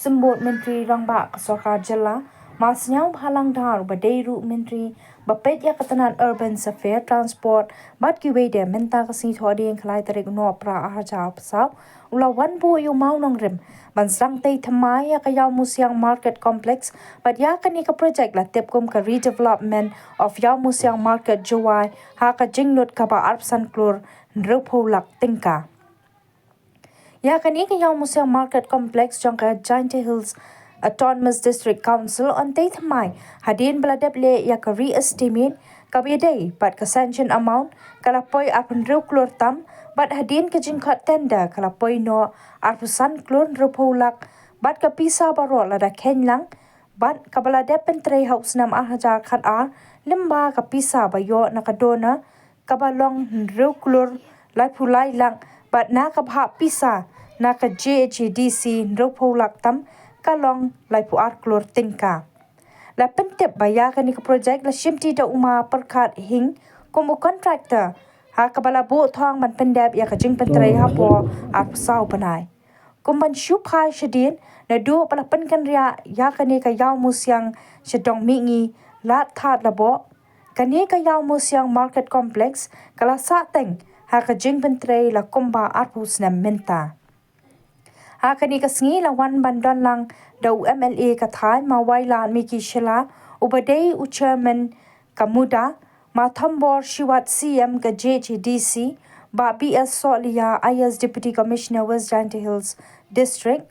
sembut menteri rangba ke Sarkar Jela masnyau halang dar badeiru menteri bapet ya ketenan urban affair transport bat kiwe de menta kasi thodi yang khlai tarik no pra ahaja pasau ula wan bu yu mau nong rim bansang tei Thymmai ya ka iawmusiang market complex bat ya ka ni ka project la tepkom ka redevelopment of iawmusiang market juwai haka Jinglut ka ba arpsan klur nrupolak tyngka. Ya kan ini iawmusiang market complex jangka Giant Hills Autonomous District Council on Thymmai hadin beladap le ya ka re-estimate ka bidai bat ka sanction amount kalapoi apun klur tam bat hadin ka jingkhat tender kalapoi no arpusan klur rupolak bat ka pisa baro lada kenlang bat ka beladap pentrei house nam ahajar khat a limba ka pisa bayo nakadona kabalong klur lai pulai lang bat na ka bha pisa na ka JHDC rupolak tam kalong lai pu klur tyngka. La pentep baya ka ni ka project la shimti da uma perkat hing kumu contractor ha kabala bu thong man pendap ya ka jing pentrei ha po sau panai. Kumban shupai shadin na du pala penkan ria ya ka ni ka iawmusiang shadong mingi la that la bo ka ni ka iawmusiang market complex kala sa teng ha ka jing pentrei la kumba arpus na menta. Hakani ka sngi la wan bandon lang daw MLA ka thai ma wailan miki shila ubadei u chairman kamuda ma thambor shiwat CM ka JHDC ba BS Solia IS Deputy Commissioner West Giant Hills District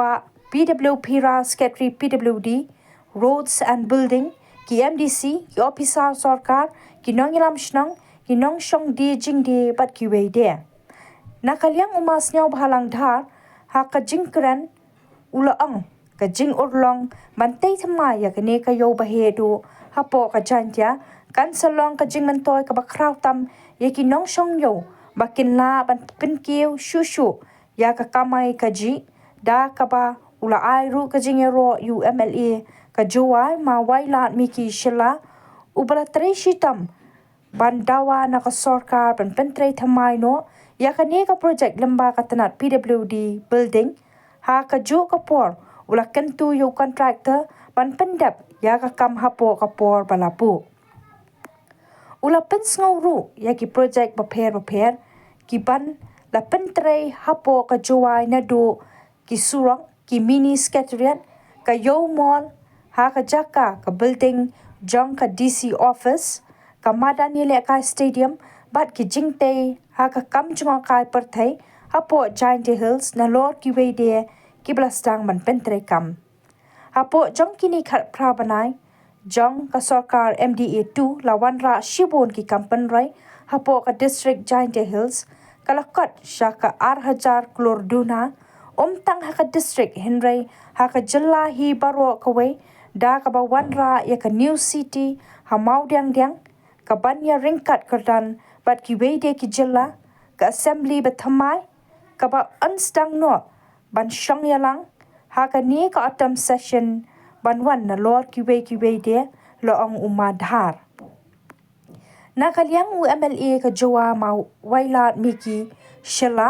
ba PWP ra Secretary PWD Roads and Building ki MDC ki officer sarkar ki nongilam shnang ki nong shong di jing di bat ki wei de nakaliang umas nyaw bhalang dhar haka jingkran ulaang ka jing urlong bantay Thymmai ya kane ka yo bahedu hapo ka jantya kan salong ka jing mantoy ka bakraw tam yaki nong shong yo bakin la ban pinkiw shushu ya ka kamay ka ji da ka ba ula airu ka jing ero UMLA ka juwai ma wailat miki shila ubala tre shitam bandawa na ka sarkar ban pentre Thymmai no ya kane ka project lamba ka tanat PWD building ha ka jo ka por ula kentu yo contractor ban pendap ya ka kam hapo ka por balapu ula pen ngawru ya ki project baper ki ban la pentre hapo ka juwai na do ki surang ki mini secretariat ka yo mall ha ka jaka ka building jong ka DC office ka madani le ka stadium bat ki jingte ha ka kam chunga kai perthai hapo Giant Hills na lor ki weide ki blastang man pentre kam hapo jong kini khat pra banai jong ka sarkar MDA 2 lawan ra shibon ki kampan rai hapo ka district Giant Hills kalakot shaka 8000 klur duna tang ha ka district henry ha ka jilla hi baro kawe da ka ba wan ra ya ka new city ha mau diang ka banya ringkat kerdan bat ki weide ki jilla ka assembly ba Thymmai ka ba ansdang no ban shang yalang ha ka ni ka autumn session ban wan na lor ki weide lo ang umadhar na kalyang UMLA ka jowa ma wailat miki shila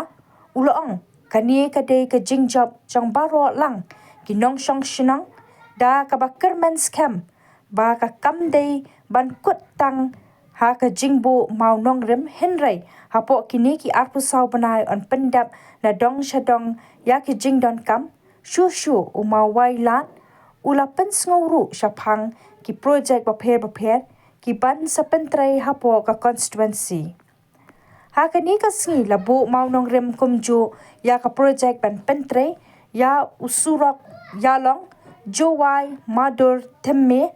uloong kani ka de ka jingjob jang baro lang ki nong shang shinang da ka ba kerman scam ba ka kam de ban kut tang ha ka jingbo mau nong rim henry hapo kini ki arpu sau banai on pendap na dong shadong ya ki jingdon kam shu uma wailat ula pen ngawru shapang ki project baper ki ban sa pentre hapo ka constituency ha ka ni ka sngi labu mau nong rim kumju ya ka project ban pentre ya usurok yalong jowai madur Thymmai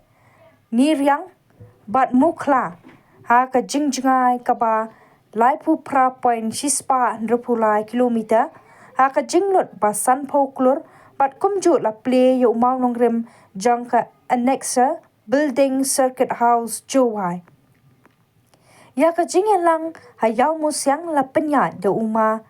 niryang bat mukla ha ka jingjngai ka ba laipu pra point shispa nrupulai kilometer ha ka Jinglut ba sanpo klur bat kumju la play yo mau nong rim jang ka annexa building circuit house jowai ya ka jingelang ha iawmusiang la penya de uma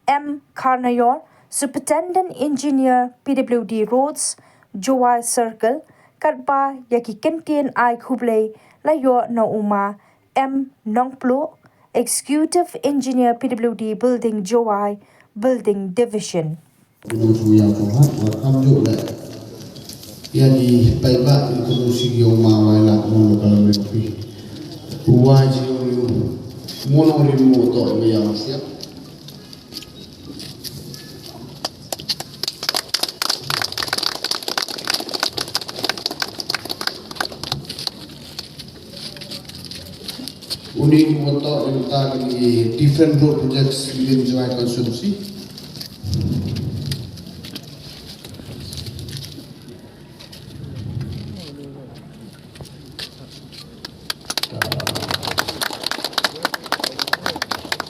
M Karnayor superintendent engineer PWD roads jowai circle katba ya ki kentien ai khuble la yo na uma M Nongplo executive engineer PWD building jowai building division Menuju yang Tuhan, alhamdulillah. Yani paiba itu sigi umama la mono kalau lebih. Wajib mono limu to yang siap. Uning moto tentang different road projects within Thymmai constituency.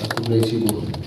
Aku boleh sibuk.